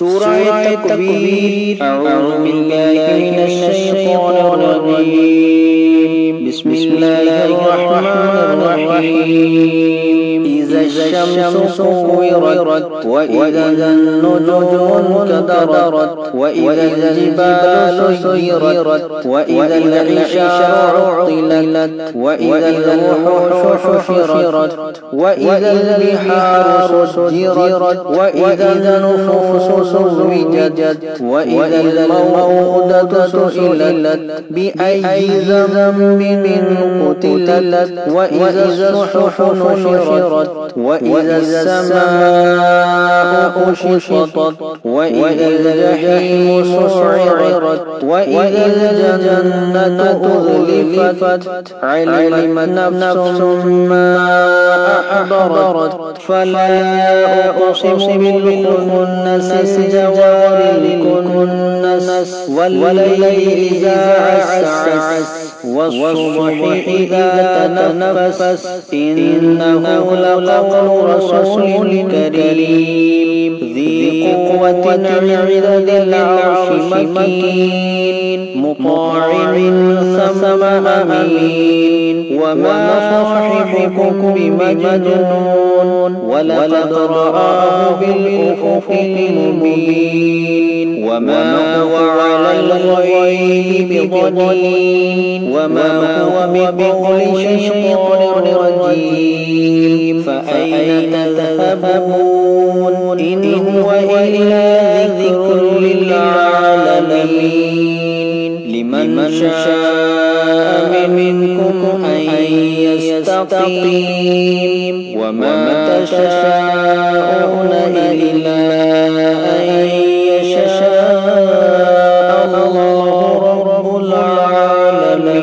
سورة التكوير. أعوذ بالله من الشيطان الرجيم. بسم الله الرحمن الرحيم. إذا الشمس كورت وإذا النجوم انكدرت وإذا الجبال سيرت وإذا العشار عطلت وإذا الوحوش حشرت وإذا البحار سجرت وإذا النفوس زوجت وإذا الموءودة سئلت بأي ذنب قتلت وإذا الصحف نشرت وإذا السماء كشطت وإذا الجحيم سعرت وإذا الجنة أزلفت علمت نفس ما أحضرت فلا أقسم بالخنس الجوار الكنس والليل إذا عسعس والصبح إذا تنفس إنه لقول رسول كريم ذي قوة عند ذي العرش مكين مطاع ثم أمين وما صاحبكم بمجنون ولقد رآه بالأفق المبين وما هو على الغيب بضنين وما هو بقول شيطان رجيم فأين تذهبون إن هو إلا ذكر للعالمين لمن شاء منكم أن يستقيم وما تشاءون إلا أن يشاء الله رب العالمين.